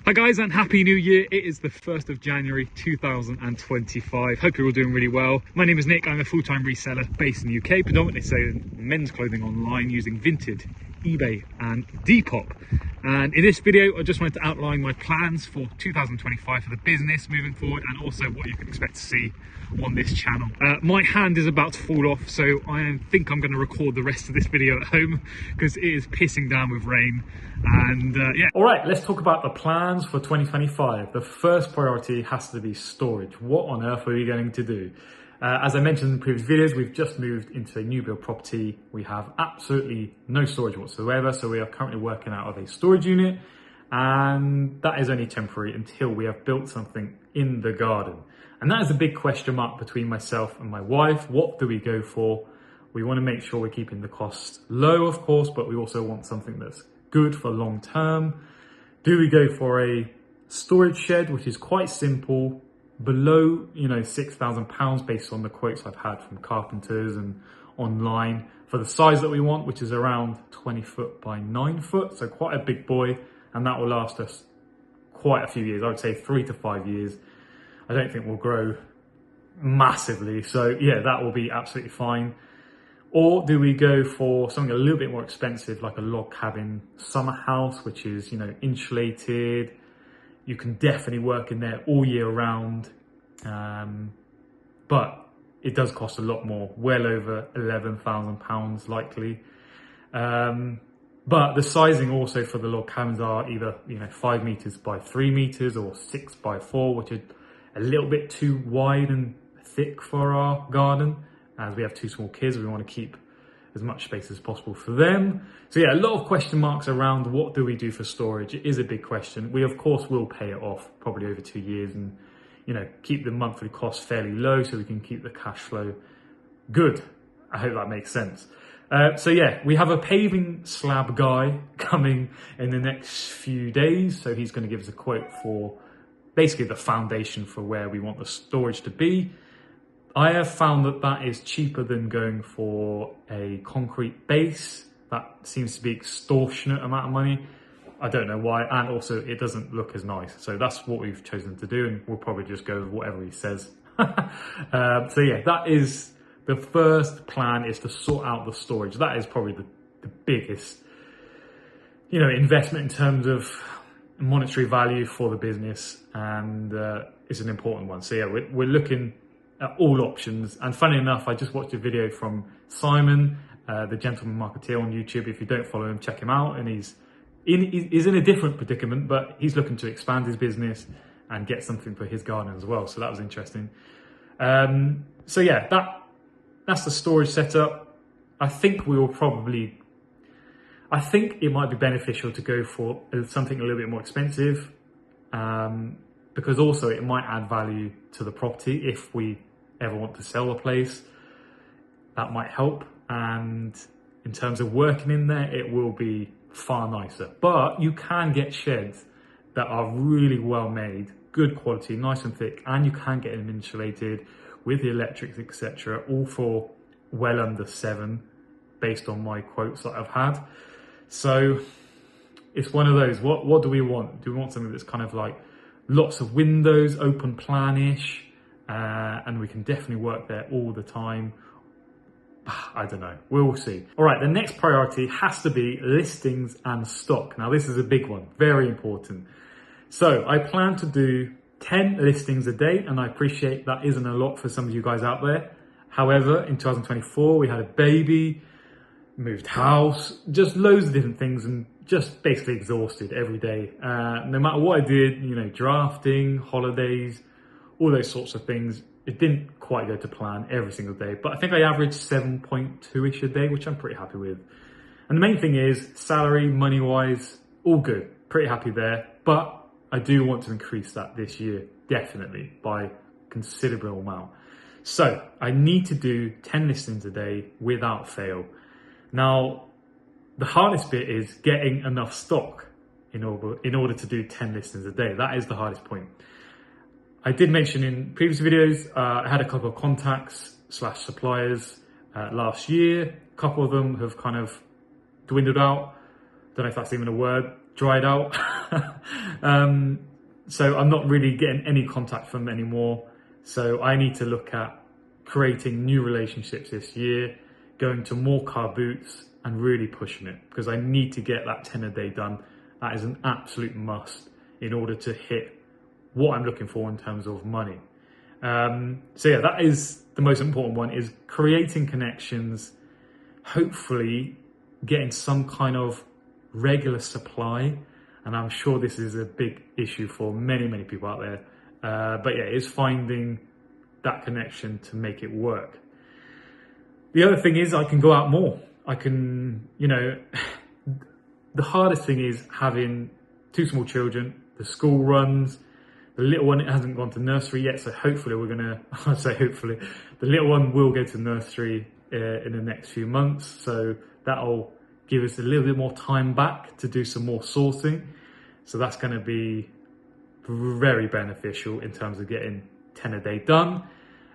Hi guys, and Happy New Year. It is the 1st of January 2025. Hope you're all doing really well. My name is Nick. I'm a full-time reseller based in the UK, predominantly selling men's clothing online using Vinted, eBay and Depop. And in this video, I just wanted to outline my plans for 2025 for the business moving forward, and also what you can expect to see on this channel. My hand is about to fall off, so I think I'm going to record the rest of this video at home because it is pissing down with rain. And yeah. All right, let's talk about the plans for 2025. The first priority has to be storage. What on earth are we going to do? As I mentioned in previous videos, we've just moved into a new build property. We have absolutely no storage whatsoever, so we are currently working out of a storage unit, and that is only temporary until we have built something in the garden. And that is a big question mark between myself and my wife. What do we go for? We want to make sure we're keeping the costs low, of course, but we also want something that's good for long term. Do we go for a storage shed, which is quite simple, below, £6,000 based on the quotes I've had from carpenters and online, for the size that we want, which is around 20 foot by 9 foot, so quite a big boy, and that will last us quite a few years. I would say 3 to 5 years. I don't think we'll grow massively, so yeah, that will be absolutely fine. Or do we go for something a little bit more expensive, like a log cabin summer house, which is, insulated? You can definitely work in there all year round, but it does cost a lot more, well over £11,000 likely. But the sizing also for the log cabins are either 5 meters by 3 meters or 6 by 4, which is a little bit too wide and thick for our garden. As we have 2 small kids, we want to keep as much space as possible for them. So yeah, a lot of question marks around what do we do for storage. It is a big question. We of course will pay it off probably over 2 years and keep the monthly costs fairly low so we can keep the cash flow good. I hope that makes sense. So yeah, we have a paving slab guy coming in the next few days. So he's going to give us a quote for basically the foundation for where we want the storage to be. I have found that is cheaper than going for a concrete base. That seems to be extortionate amount of money. I don't know why, and also it doesn't look as nice. So that's what we've chosen to do, and we'll probably just go with whatever he says. So yeah, that is the first plan, is to sort out the storage. That is probably the biggest, investment in terms of monetary value for the business, and it's an important one. So yeah, we're looking at all options. And funny enough, I just watched a video from Simon, the gentleman marketeer on YouTube. If you don't follow him, check him out. And he's in a different predicament, but he's looking to expand his business and get something for his garden as well. So that was interesting. So yeah, that's the storage setup. I think it might be beneficial to go for something a little bit more expensive, because also it might add value to the property if we ever want to sell a place. That might help, and in terms of working in there, it will be far nicer. But you can get sheds that are really well made, good quality, nice and thick, and you can get them insulated with the electrics, etc., all for well under 7 based on my quotes that I've had. So it's one of those, what do we want? Do we want something that's kind of like lots of windows, open plan-ish, and we can definitely work there all the time? I don't know, we'll see. All right, the next priority has to be listings and stock. Now this is a big one, very important. So I plan to do 10 listings a day, and I appreciate that isn't a lot for some of you guys out there. However, in 2024, we had a baby, moved house, just loads of different things, and just basically exhausted every day. No matter what I did, drafting, holidays, all those sorts of things, it didn't quite go to plan every single day, but I think I averaged 7.2-ish a day, which I'm pretty happy with. And the main thing is salary, money-wise, all good, pretty happy there. But I do want to increase that this year, definitely, by considerable amount. So I need to do 10 listings a day without fail. Now, the hardest bit is getting enough stock in order to do 10 listings a day. That is the hardest point. I did mention in previous videos, I had a couple of contacts / suppliers last year. A couple of them have kind of dwindled out. Don't know if that's even a word. dried out. So I'm not really getting any contact from them anymore. So I need to look at creating new relationships this year, going to more car boots and really pushing it, because I need to get that 10 a day done. That is an absolute must in order to hit what I'm looking for in terms of money. So yeah, that is the most important one, is creating connections, hopefully getting some kind of regular supply. And I'm sure this is a big issue for many, many people out there. But yeah, it's finding that connection to make it work. The other thing is I can go out more. I can, the hardest thing is having 2 small children, the school runs. The little one hasn't gone to nursery yet, so hopefully I say hopefully, the little one will go to nursery in the next few months. So that'll give us a little bit more time back to do some more sourcing. So that's going to be very beneficial in terms of getting 10 a day done.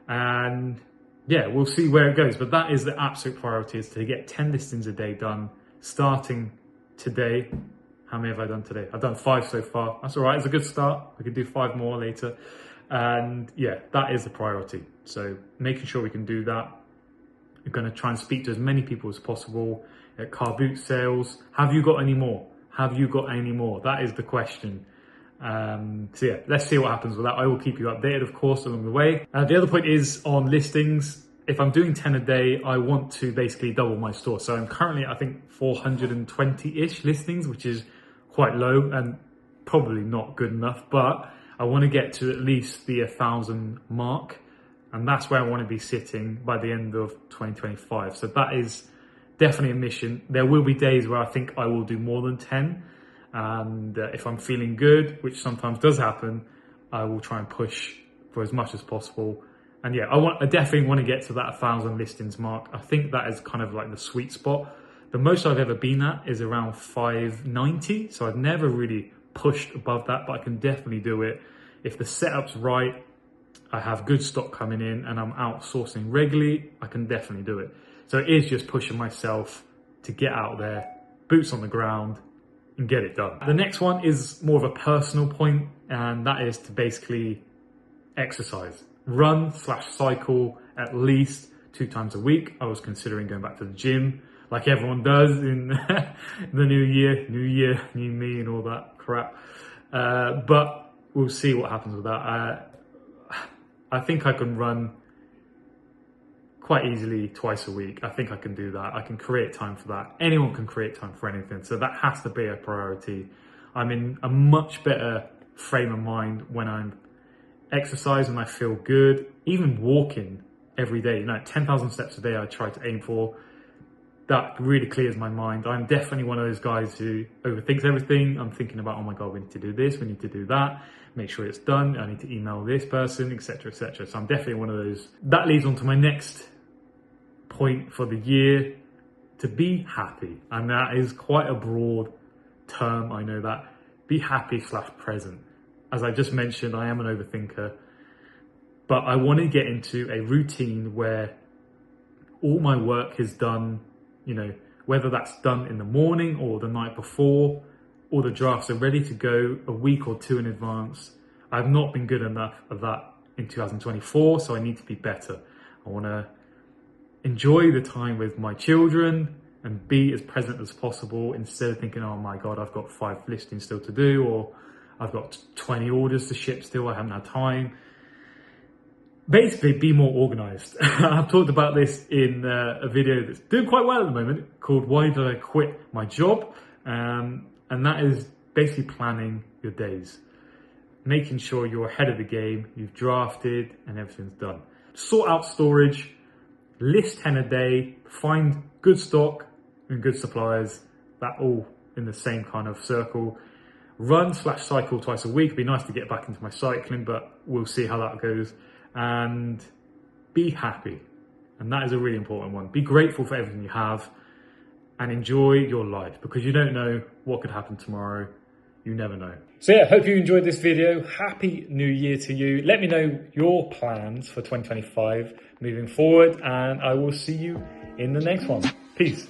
And yeah, we'll see where it goes. But that is the absolute priority, is to get 10 listings a day done, starting today. How many have I done today? I've done 5 so far. That's all right. It's a good start. We could do 5 more later. And yeah, that is the priority. So making sure we can do that. We're going to try and speak to as many people as possible at car boot sales. Have you got any more? Have you got any more? That is the question. So yeah, let's see what happens with that. I will keep you updated, of course, along the way. The other point is on listings. If I'm doing 10 a day, I want to basically double my store. So I'm currently, I think, 420-ish listings, which is quite low and probably not good enough, but I want to get to at least the 1,000 mark, and that's where I want to be sitting by the end of 2025. So that is definitely a mission. There will be days where I think I will do more than 10, and if I'm feeling good, which sometimes does happen, I will try and push for as much as possible. And yeah, I definitely want to get to that 1,000 listings mark. I think that is kind of like the sweet spot. The most I've ever been at is around 590. So I've never really pushed above that, but I can definitely do it. If the setup's right, I have good stock coming in and I'm outsourcing regularly, I can definitely do it. So it is just pushing myself to get out there, boots on the ground, and get it done. The next one is more of a personal point, and that is to basically exercise. Run/cycle at least 2 times a week. I was considering going back to the gym, like everyone does in the new year, new me and all that crap. But we'll see what happens with that. I think I can run quite easily twice a week. I think I can do that. I can create time for that. Anyone can create time for anything. So that has to be a priority. I'm in a much better frame of mind when I'm exercising. I feel good. Even walking every day, 10,000 steps a day I try to aim for. That really clears my mind. I'm definitely one of those guys who overthinks everything. I'm thinking about, oh my God, we need to do this, we need to do that, make sure it's done, I need to email this person, etc., etc. So I'm definitely one of those. That leads on to my next point for the year, to be happy. And that is quite a broad term, I know that. Be happy/present. As I just mentioned, I am an overthinker, but I want to get into a routine where all my work is done, whether that's done in the morning or the night before, or the drafts are ready to go a week or 2 in advance. I've not been good enough at that in 2024, so I need to be better. I want to enjoy the time with my children and be as present as possible, instead of thinking, oh my God, I've got 5 listings still to do, or I've got 20 orders to ship still, I haven't had time. Basically, be more organized. I've talked about this in a video that's doing quite well at the moment called Why Did I Quit My Job? And that is basically planning your days, making sure you're ahead of the game, you've drafted and everything's done. Sort out storage, list 10 a day, find good stock and good suppliers, that all in the same kind of circle. Run/cycle twice a week. It'd be nice to get back into my cycling, but we'll see how that goes. And be happy. And that is a really important one. Be grateful for everything you have and enjoy your life, because you don't know what could happen tomorrow. You never know. So yeah, hope you enjoyed this video. Happy New Year to you. Let me know your plans for 2025 moving forward, and I will see you in the next one. Peace.